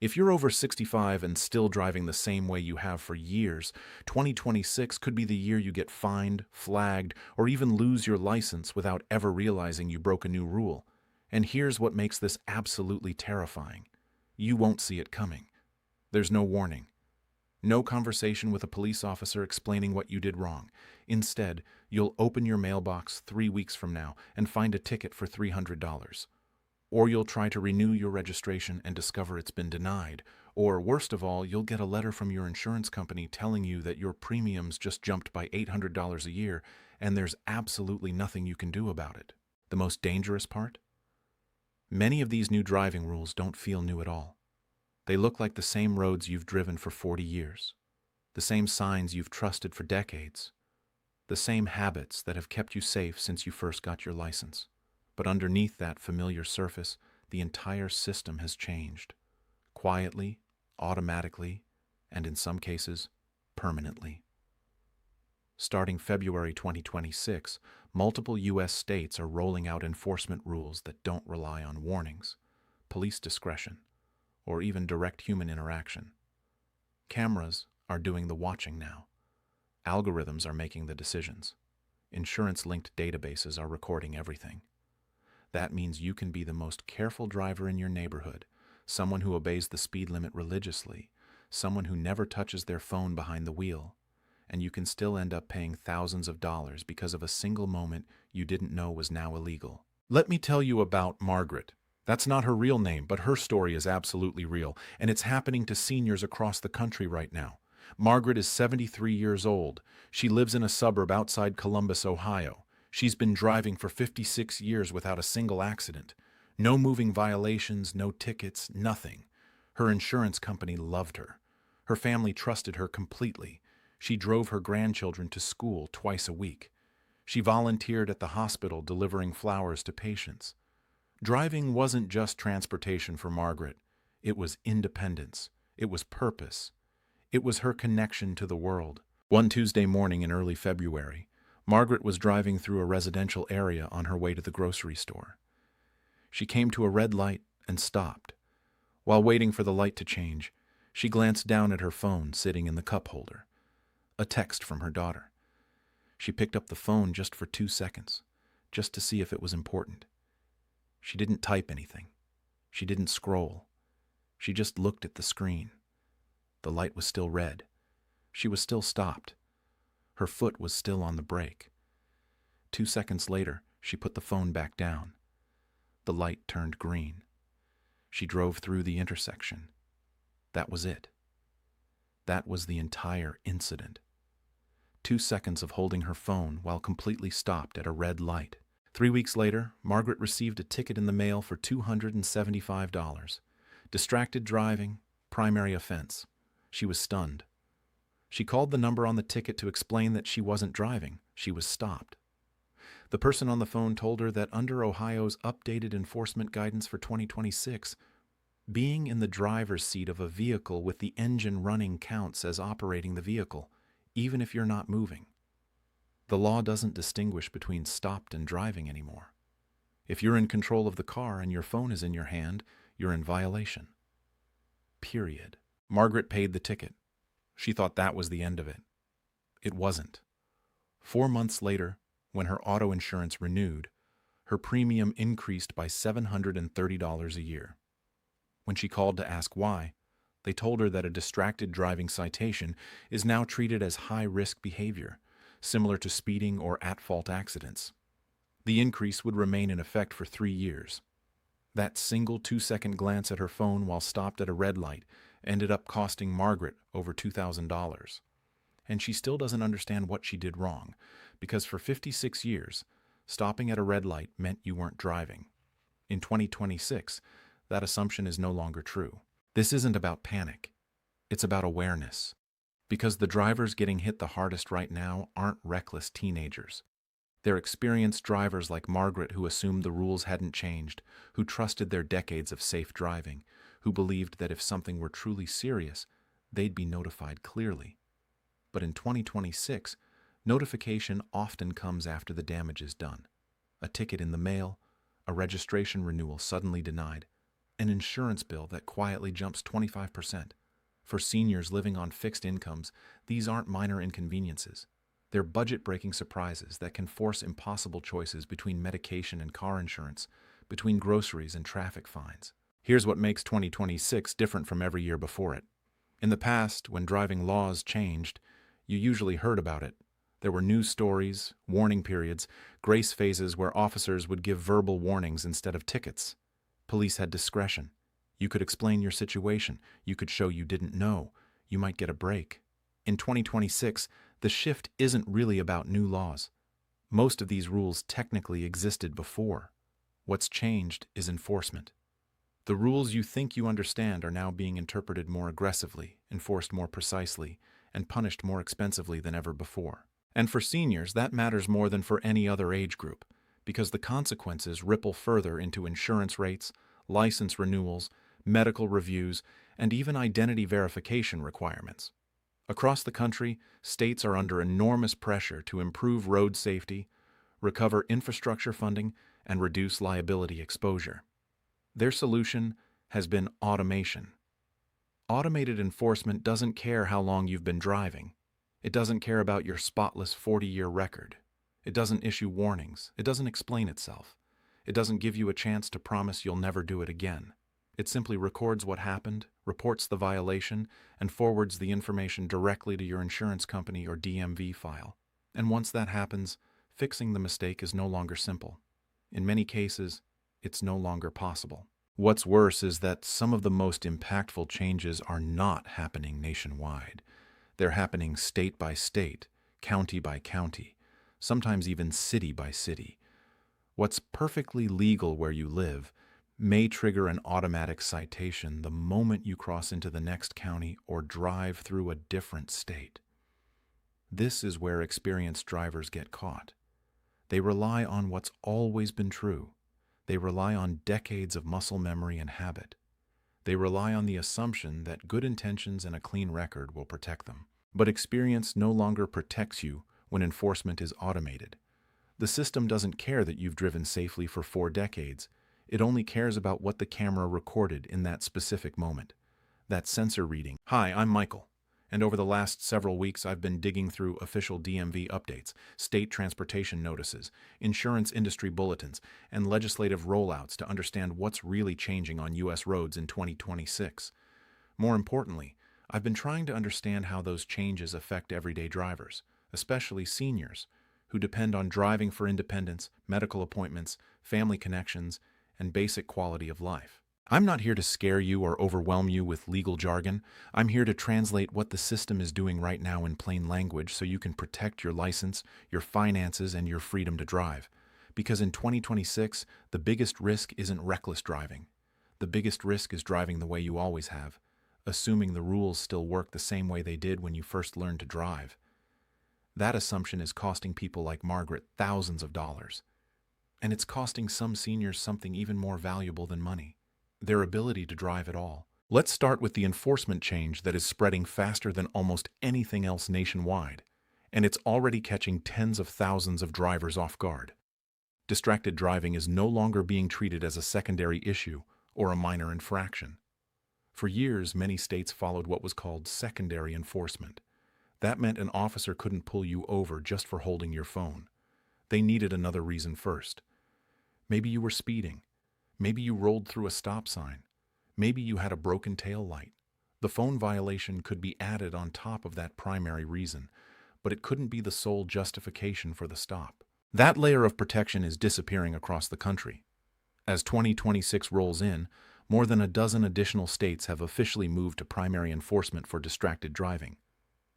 If you're over 65 and still driving the same way you have for years, 2026 could be the year you get fined, flagged, or even lose your license without ever realizing you broke a new rule. And here's what makes this absolutely terrifying. You won't see it coming. There's no warning. No conversation with a police officer explaining what you did wrong. Instead, you'll open your mailbox 3 weeks from now and find a ticket for $300. Or you'll try to renew your registration and discover it's been denied. Or, worst of all, you'll get a letter from your insurance company telling you that your premiums just jumped by $800 a year and there's absolutely nothing you can do about it. The most dangerous part? Many of these new driving rules don't feel new at all. They look like the same roads you've driven for 40 years, the same signs you've trusted for decades, the same habits that have kept you safe since you first got your license. But underneath that familiar surface, the entire system has changed. Quietly, automatically, and in some cases, permanently. Starting February 2026, multiple U.S. states are rolling out enforcement rules that don't rely on warnings, police discretion, or even direct human interaction. Cameras are doing the watching now. Algorithms are making the decisions. Insurance-linked databases are recording everything. That means you can be the most careful driver in your neighborhood, someone who obeys the speed limit religiously, someone who never touches their phone behind the wheel, and you can still end up paying thousands of dollars because of a single moment you didn't know was now illegal. Let me tell you about Margaret. That's not her real name, but her story is absolutely real, and it's happening to seniors across the country right now. Margaret is 73 years old. She lives in a suburb outside Columbus, Ohio. She's been driving for 56 years without a single accident. No moving violations, no tickets, nothing. Her insurance company loved her. Her family trusted her completely. She drove her grandchildren to school twice a week. She volunteered at the hospital delivering flowers to patients. Driving wasn't just transportation for Margaret. It was independence. It was purpose. It was her connection to the world. One Tuesday morning in early February, Margaret was driving through a residential area on her way to the grocery store. She came to a red light and stopped. While waiting for the light to change, she glanced down at her phone sitting in the cup holder. A text from her daughter. She picked up the phone just for 2 seconds, just to see if it was important. She didn't type anything. She didn't scroll. She just looked at the screen. The light was still red. She was still stopped. Her foot was still on the brake. 2 seconds later, she put the phone back down. The light turned green. She drove through the intersection. That was it. That was the entire incident. 2 seconds of holding her phone while completely stopped at a red light. 3 weeks later, Margaret received a ticket in the mail for $275. Distracted driving, primary offense. She was stunned. She called the number on the ticket to explain that she wasn't driving. She was stopped. The person on the phone told her that under Ohio's updated enforcement guidance for 2026, being in the driver's seat of a vehicle with the engine running counts as operating the vehicle, even if you're not moving. The law doesn't distinguish between stopped and driving anymore. If you're in control of the car and your phone is in your hand, you're in violation. Period. Margaret paid the ticket. She thought that was the end of it. It wasn't. 4 months later, when her auto insurance renewed, her premium increased by $730 a year. When she called to ask why, they told her that a distracted driving citation is now treated as high-risk behavior, similar to speeding or at-fault accidents. The increase would remain in effect for 3 years. That single 2-second glance at her phone while stopped at a red light ended up costing Margaret over $2,000. And she still doesn't understand what she did wrong, because for 56 years, stopping at a red light meant you weren't driving. In 2026, that assumption is no longer true. This isn't about panic. It's about awareness. Because the drivers getting hit the hardest right now aren't reckless teenagers. They're experienced drivers like Margaret who assumed the rules hadn't changed, who trusted their decades of safe driving, who believed that if something were truly serious, they'd be notified clearly. But in 2026, notification often comes after the damage is done. A ticket in the mail, a registration renewal suddenly denied, an insurance bill that quietly jumps 25%. For seniors living on fixed incomes, these aren't minor inconveniences. They're budget-breaking surprises that can force impossible choices between medication and car insurance, between groceries and traffic fines. Here's what makes 2026 different from every year before it. In the past, when driving laws changed, you usually heard about it. There were news stories, warning periods, grace phases where officers would give verbal warnings instead of tickets. Police had discretion. You could explain your situation. You could show you didn't know. You might get a break. In 2026, the shift isn't really about new laws. Most of these rules technically existed before. What's changed is enforcement. The rules you think you understand are now being interpreted more aggressively, enforced more precisely, and punished more expensively than ever before. And for seniors, that matters more than for any other age group, because the consequences ripple further into insurance rates, license renewals, medical reviews, and even identity verification requirements. Across the country, states are under enormous pressure to improve road safety, recover infrastructure funding, and reduce liability exposure. Their solution has been automation. Automated enforcement doesn't care how long you've been driving. It doesn't care about your spotless 40-year record. It doesn't issue warnings. It doesn't explain itself. It doesn't give you a chance to promise you'll never do it again. It simply records what happened, reports the violation, and forwards the information directly to your insurance company or DMV file. And once that happens, fixing the mistake is no longer simple. In many cases, it's no longer possible. What's worse is that some of the most impactful changes are not happening nationwide. They're happening state by state, county by county, sometimes even city by city. What's perfectly legal where you live may trigger an automatic citation the moment you cross into the next county or drive through a different state. This is where experienced drivers get caught. They rely on what's always been true. They rely on decades of muscle memory and habit. They rely on the assumption that good intentions and a clean record will protect them. But experience no longer protects you when enforcement is automated. The system doesn't care that you've driven safely for 4 decades. It only cares about what the camera recorded in that specific moment. That sensor reading. Hi, I'm Michael, and over the last several weeks I've been digging through official DMV updates, state transportation notices, insurance industry bulletins, and legislative rollouts to understand what's really changing on U.S. roads in 2026. More importantly, I've been trying to understand how those changes affect everyday drivers, especially seniors, who depend on driving for independence, medical appointments, family connections, and basic quality of life. I'm not here to scare you or overwhelm you with legal jargon. I'm here to translate what the system is doing right now in plain language so you can protect your license, your finances, and your freedom to drive. Because in 2026, the biggest risk isn't reckless driving. The biggest risk is driving the way you always have, assuming the rules still work the same way they did when you first learned to drive. That assumption is costing people like Margaret thousands of dollars. And it's costing some seniors something even more valuable than money: their ability to drive at all. Let's start with the enforcement change that is spreading faster than almost anything else nationwide, and it's already catching tens of thousands of drivers off guard. Distracted driving is no longer being treated as a secondary issue or a minor infraction. For years, many states followed what was called secondary enforcement. That meant an officer couldn't pull you over just for holding your phone. They needed another reason first. Maybe you were speeding. Maybe you rolled through a stop sign. Maybe you had a broken tail light. The phone violation could be added on top of that primary reason, but it couldn't be the sole justification for the stop. That layer of protection is disappearing across the country. As 2026 rolls in, more than a dozen additional states have officially moved to primary enforcement for distracted driving.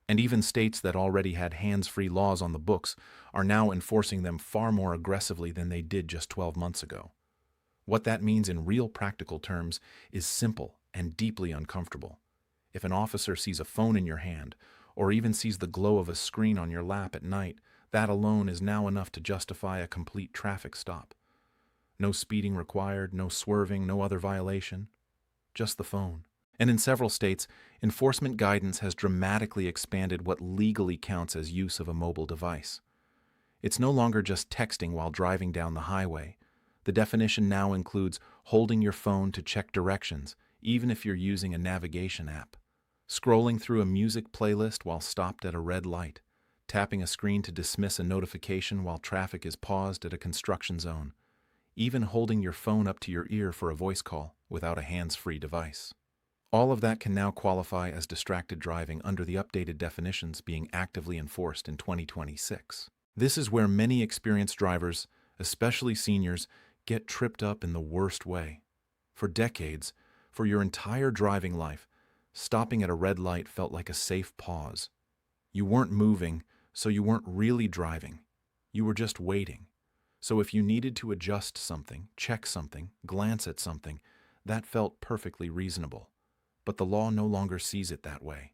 And even states that already had hands-free laws on the books are now enforcing them far more aggressively than they did just 12 months ago. What that means in real practical terms is simple and deeply uncomfortable. If an officer sees a phone in your hand, or even sees the glow of a screen on your lap at night, that alone is now enough to justify a complete traffic stop. No speeding required, no swerving, no other violation. Just the phone. And in several states, enforcement guidance has dramatically expanded what legally counts as use of a mobile device. It's no longer just texting while driving down the highway. The definition now includes holding your phone to check directions, even if you're using a navigation app, scrolling through a music playlist while stopped at a red light, tapping a screen to dismiss a notification while traffic is paused at a construction zone, even holding your phone up to your ear for a voice call without a hands-free device. All of that can now qualify as distracted driving under the updated definitions being actively enforced in 2026. This is where many experienced drivers, especially seniors, get tripped up in the worst way. For decades, for your entire driving life, stopping at a red light felt like a safe pause. You weren't moving, so you weren't really driving. You were just waiting. So if you needed to adjust something, check something, glance at something, that felt perfectly reasonable. But the law no longer sees it that way.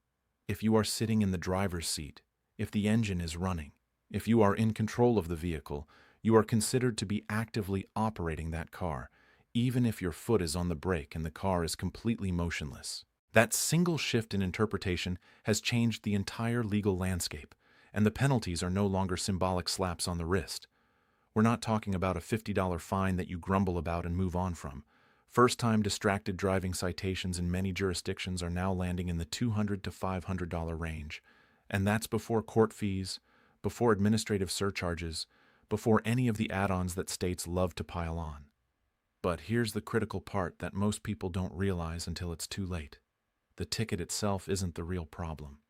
If you are sitting in the driver's seat, if the engine is running, if you are in control of the vehicle, you are considered to be actively operating that car, even if your foot is on the brake and the car is completely motionless. That single shift in interpretation has changed the entire legal landscape, and the penalties are no longer symbolic slaps on the wrist. We're not talking about a $50 fine that you grumble about and move on from. First-time distracted driving citations in many jurisdictions are now landing in the $200 to $500 range, and that's before court fees, before administrative surcharges, before any of the add-ons that states love to pile on. But here's the critical part that most people don't realize until it's too late. The ticket itself isn't the real problem.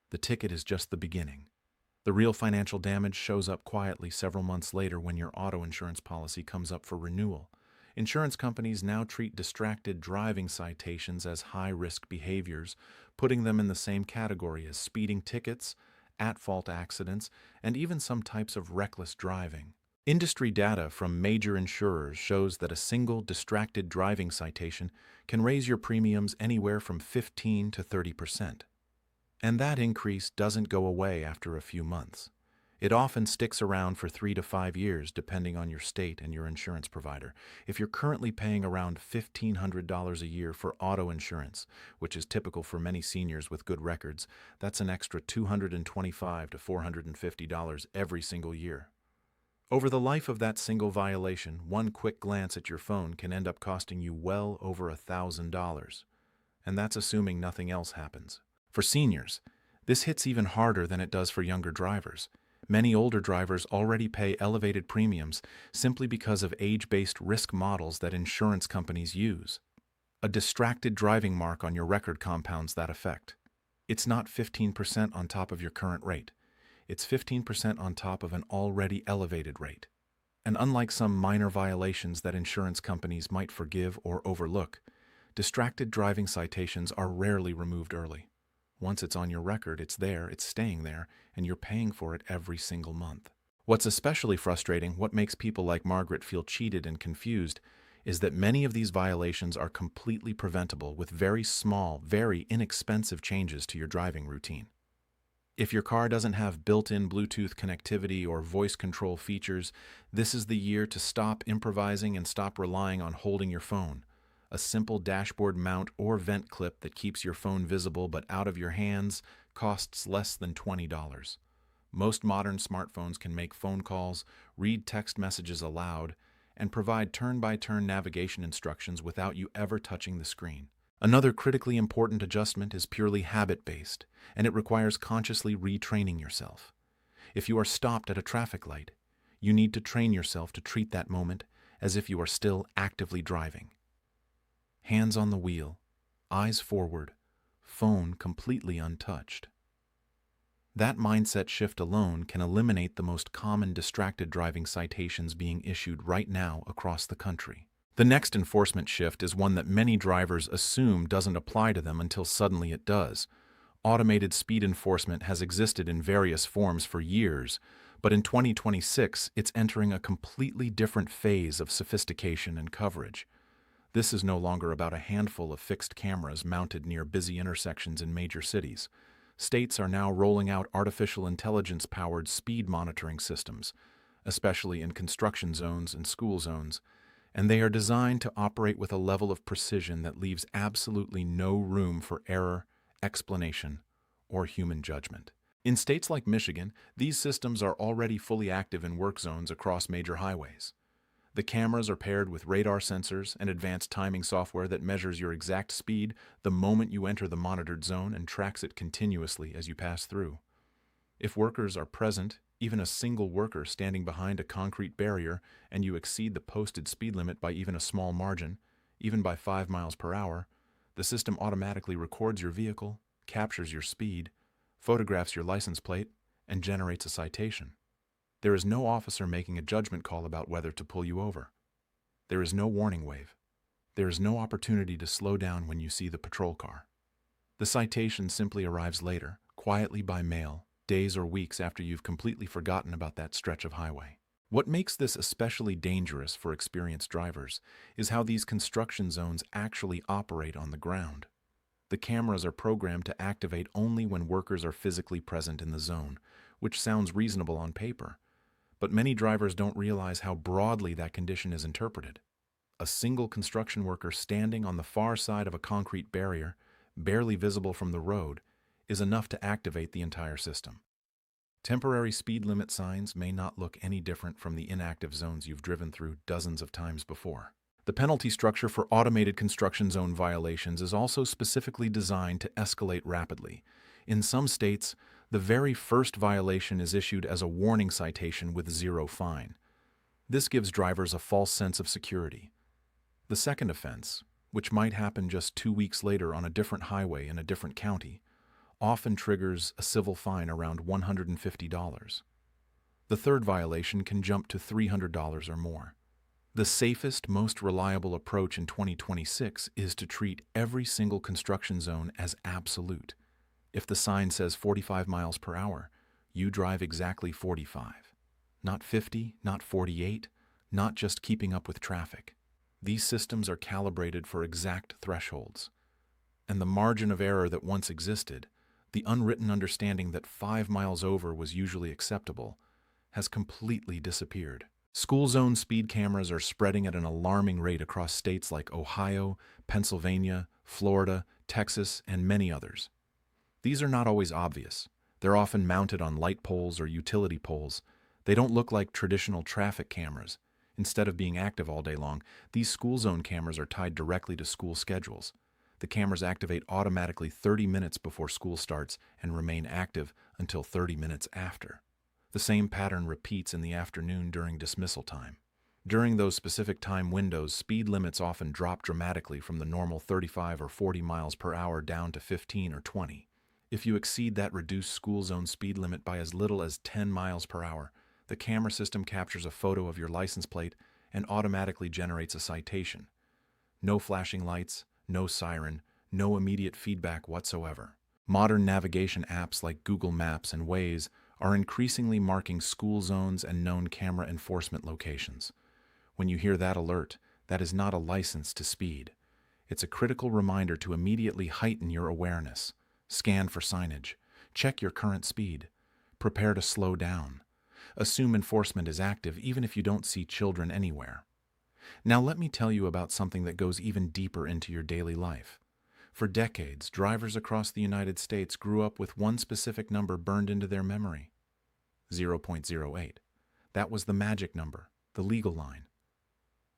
The ticket is just the beginning. The real financial damage shows up quietly several months later when your auto insurance policy comes up for renewal. Insurance companies now treat distracted driving citations as high-risk behaviors, putting them in the same category as speeding tickets, at-fault accidents, and even some types of reckless driving. Industry data from major insurers shows that a single distracted driving citation can raise your premiums anywhere from 15 to 30%. And that increase doesn't go away after a few months. It often sticks around for 3 to 5 years depending on your state and your insurance provider. If you're currently paying around $1,500 a year for auto insurance, which is typical for many seniors with good records, that's an extra $225 to $450 every single year. Over the life of that single violation, one quick glance at your phone can end up costing you well over $1,000. And that's assuming nothing else happens. For seniors, this hits even harder than it does for younger drivers. Many older drivers already pay elevated premiums simply because of age-based risk models that insurance companies use. A distracted driving mark on your record compounds that effect. It's not 15% on top of your current rate. It's 15% on top of an already elevated rate. And unlike some minor violations that insurance companies might forgive or overlook, distracted driving citations are rarely removed early. Once it's on your record, it's there, it's staying there, and you're paying for it every single month. What's especially frustrating, what makes people like Margaret feel cheated and confused, is that many of these violations are completely preventable with very small, very inexpensive changes to your driving routine. If your car doesn't have built-in Bluetooth connectivity or voice control features, this is the year to stop improvising and stop relying on holding your phone. A simple dashboard mount or vent clip that keeps your phone visible but out of your hands costs less than $20. Most modern smartphones can make phone calls, read text messages aloud, and provide turn-by-turn navigation instructions without you ever touching the screen. Another critically important adjustment is purely habit-based, and it requires consciously retraining yourself. If you are stopped at a traffic light, you need to train yourself to treat that moment as if you are still actively driving. Hands on the wheel, eyes forward, phone completely untouched. That mindset shift alone can eliminate the most common distracted driving citations being issued right now across the country. The next enforcement shift is one that many drivers assume doesn't apply to them until suddenly it does. Automated speed enforcement has existed in various forms for years, but in 2026, it's entering a completely different phase of sophistication and coverage. This is no longer about a handful of fixed cameras mounted near busy intersections in major cities. States are now rolling out artificial intelligence-powered speed monitoring systems, especially in construction zones and school zones, and they are designed to operate with a level of precision that leaves absolutely no room for error, explanation, or human judgment. In states like Michigan, these systems are already fully active in work zones across major highways. The cameras are paired with radar sensors and advanced timing software that measures your exact speed the moment you enter the monitored zone and tracks it continuously as you pass through. If workers are present, even a single worker standing behind a concrete barrier, and you exceed the posted speed limit by even a small margin, even by 5 miles per hour, the system automatically records your vehicle, captures your speed, photographs your license plate, and generates a citation. There is no officer making a judgment call about whether to pull you over. There is no warning wave. There is no opportunity to slow down when you see the patrol car. The citation simply arrives later, quietly by mail, days or weeks after you've completely forgotten about that stretch of highway. What makes this especially dangerous for experienced drivers is how these construction zones actually operate on the ground. The cameras are programmed to activate only when workers are physically present in the zone, which sounds reasonable on paper. But many drivers don't realize how broadly that condition is interpreted. A single construction worker standing on the far side of a concrete barrier, barely visible from the road, is enough to activate the entire system. Temporary speed limit signs may not look any different from the inactive zones you've driven through dozens of times before. The penalty structure for automated construction zone violations is also specifically designed to escalate rapidly. In some states, the very first violation is issued as a warning citation with zero fine. This gives drivers a false sense of security. The second offense, which might happen just 2 weeks later on a different highway in a different county, often triggers a civil fine around $150. The third violation can jump to $300 or more. The safest, most reliable approach in 2026 is to treat every single construction zone as absolute. If the sign says 45 miles per hour, you drive exactly 45. Not 50, not 48, not just keeping up with traffic. These systems are calibrated for exact thresholds. And the margin of error that once existed, the unwritten understanding that 5 miles over was usually acceptable, has completely disappeared. School zone speed cameras are spreading at an alarming rate across states like Ohio, Pennsylvania, Florida, Texas, and many others. These are not always obvious. They're often mounted on light poles or utility poles. They don't look like traditional traffic cameras. Instead of being active all day long, these school zone cameras are tied directly to school schedules. The cameras activate automatically 30 minutes before school starts and remain active until 30 minutes after. The same pattern repeats in the afternoon during dismissal time. During those specific time windows, speed limits often drop dramatically from the normal 35 or 40 miles per hour down to 15 or 20. If you exceed that reduced school zone speed limit by as little as 10 miles per hour, the camera system captures a photo of your license plate and automatically generates a citation. No flashing lights, no siren, no immediate feedback whatsoever. Modern navigation apps like Google Maps and Waze are increasingly marking school zones and known camera enforcement locations. When you hear that alert, that is not a license to speed. It's a critical reminder to immediately heighten your awareness. Scan for signage. Check your current speed. Prepare to slow down. Assume enforcement is active even if you don't see children anywhere. Now let me tell you about something that goes even deeper into your daily life. For decades, drivers across the United States grew up with one specific number burned into their memory: 0.08. That was the magic number, the legal line.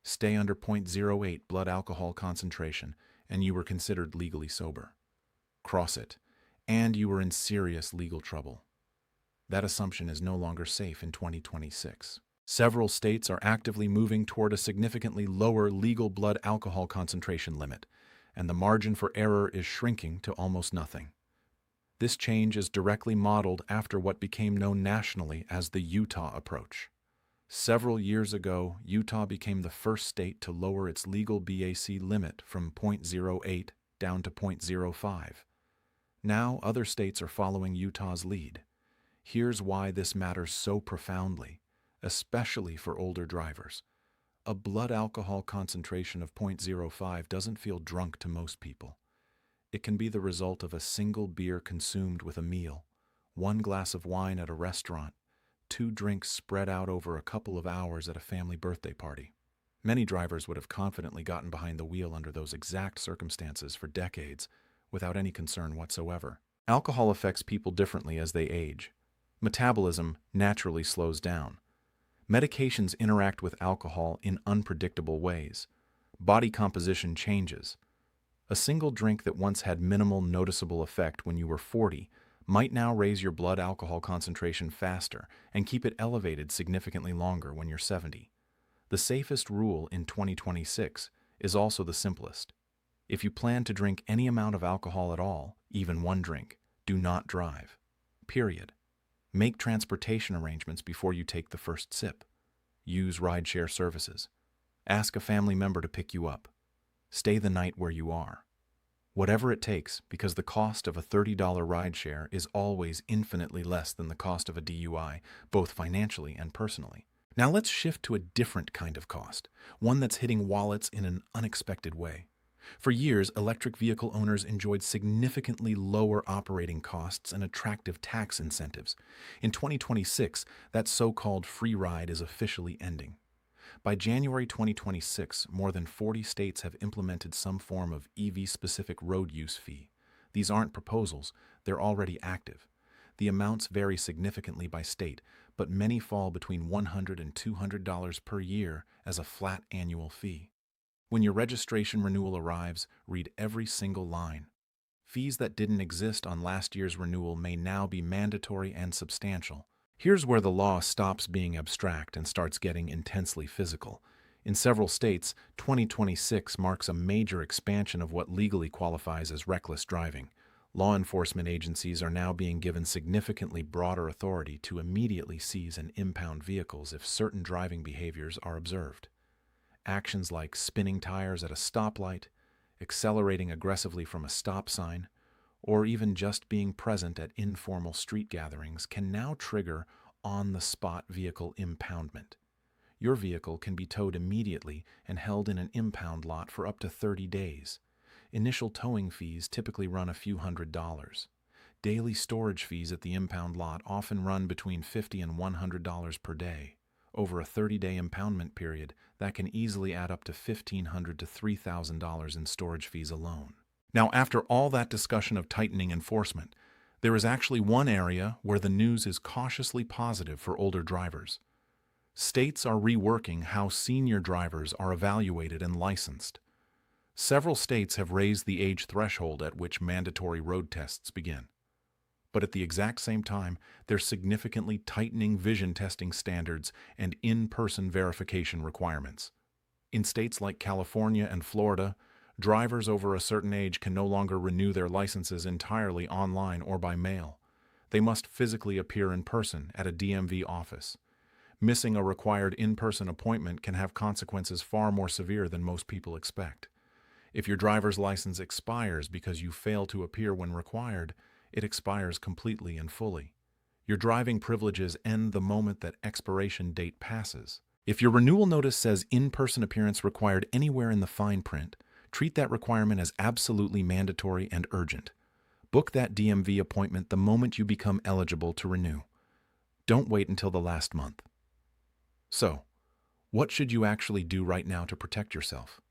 Stay under 0.08 blood alcohol concentration, and you were considered legally sober. Cross it, and you were in serious legal trouble. That assumption is no longer safe in 2026. Several states are actively moving toward a significantly lower legal blood alcohol concentration limit, and the margin for error is shrinking to almost nothing. This change is directly modeled after what became known nationally as the Utah approach. Several years ago, Utah became the first state to lower its legal BAC limit from 0.08 down to 0.05. Now, other states are following Utah's lead. Here's why this matters so profoundly, especially for older drivers. A blood alcohol concentration of 0.05 doesn't feel drunk to most people. It can be the result of a single beer consumed with a meal, one glass of wine at a restaurant, 2 drinks spread out over a couple of hours at a family birthday party. Many drivers would have confidently gotten behind the wheel under those exact circumstances for decades, without any concern whatsoever. Alcohol affects people differently as they age. Metabolism naturally slows down. Medications interact with alcohol in unpredictable ways. Body composition changes. A single drink that once had minimal noticeable effect when you were 40 might now raise your blood alcohol concentration faster and keep it elevated significantly longer when you're 70. The safest rule in 2026 is also the simplest. If you plan to drink any amount of alcohol at all, even one drink, do not drive. Period. Make transportation arrangements before you take the first sip. Use rideshare services. Ask a family member to pick you up. Stay the night where you are. Whatever it takes, because the cost of a $30 rideshare is always infinitely less than the cost of a DUI, both financially and personally. Now let's shift to a different kind of cost, one that's hitting wallets in an unexpected way. For years, electric vehicle owners enjoyed significantly lower operating costs and attractive tax incentives. In 2026, that so-called free ride is officially ending. By January 2026, more than 40 states have implemented some form of EV-specific road use fee. These aren't proposals, they're already active. The amounts vary significantly by state, but many fall between $100 and $200 per year as a flat annual fee. When your registration renewal arrives, read every single line. Fees that didn't exist on last year's renewal may now be mandatory and substantial. Here's where the law stops being abstract and starts getting intensely physical. In several states, 2026 marks a major expansion of what legally qualifies as reckless driving. Law enforcement agencies are now being given significantly broader authority to immediately seize and impound vehicles if certain driving behaviors are observed. Actions like spinning tires at a stoplight, accelerating aggressively from a stop sign, or even just being present at informal street gatherings can now trigger on-the-spot vehicle impoundment. Your vehicle can be towed immediately and held in an impound lot for up to 30 days. Initial towing fees typically run a few $100s. Daily storage fees at the impound lot often run between $50 and $100 per day. Over a 30-day impoundment period, that can easily add up to $1,500 to $3,000 in storage fees alone. Now, after all that discussion of tightening enforcement, there is actually one area where the news is cautiously positive for older drivers. States are reworking how senior drivers are evaluated and licensed. Several states have raised the age threshold at which mandatory road tests begin. But at the exact same time, they're significantly tightening vision testing standards and in-person verification requirements. In states like California and Florida, drivers over a certain age can no longer renew their licenses entirely online or by mail. They must physically appear in person at a DMV office. Missing a required in-person appointment can have consequences far more severe than most people expect. If your driver's license expires because you fail to appear when required, it expires completely and fully. Your driving privileges end the moment that expiration date passes. If your renewal notice says in-person appearance required anywhere in the fine print, treat that requirement as absolutely mandatory and urgent. Book that DMV appointment the moment you become eligible to renew. Don't wait until the last month. So, what should you actually do right now to protect yourself?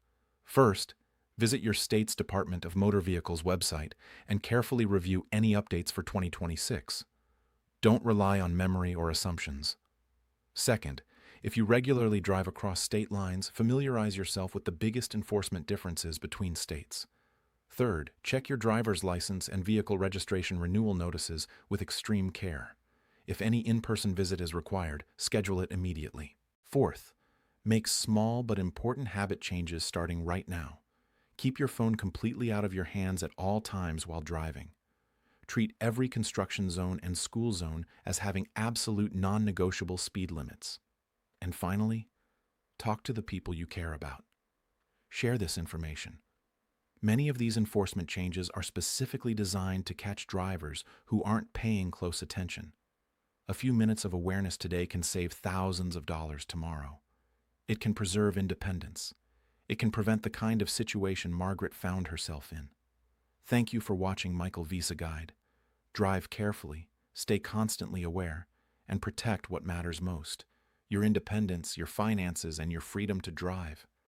First, visit your state's Department of Motor Vehicles website and carefully review any updates for 2026. Don't rely on memory or assumptions. Second, if you regularly drive across state lines, familiarize yourself with the biggest enforcement differences between states. Third, check your driver's license and vehicle registration renewal notices with extreme care. If any in-person visit is required, schedule it immediately. Fourth, make small but important habit changes starting right now. Keep your phone completely out of your hands at all times while driving. Treat every construction zone and school zone as having absolute non-negotiable speed limits. And finally, talk to the people you care about. Share this information. Many of these enforcement changes are specifically designed to catch drivers who aren't paying close attention. A few minutes of awareness today can save thousands of dollars tomorrow. It can preserve independence. It can prevent the kind of situation Margaret found herself in. Thank you for watching Michael Visa Guide. Drive carefully, stay constantly aware, and protect what matters most: your independence, your finances, and your freedom to drive.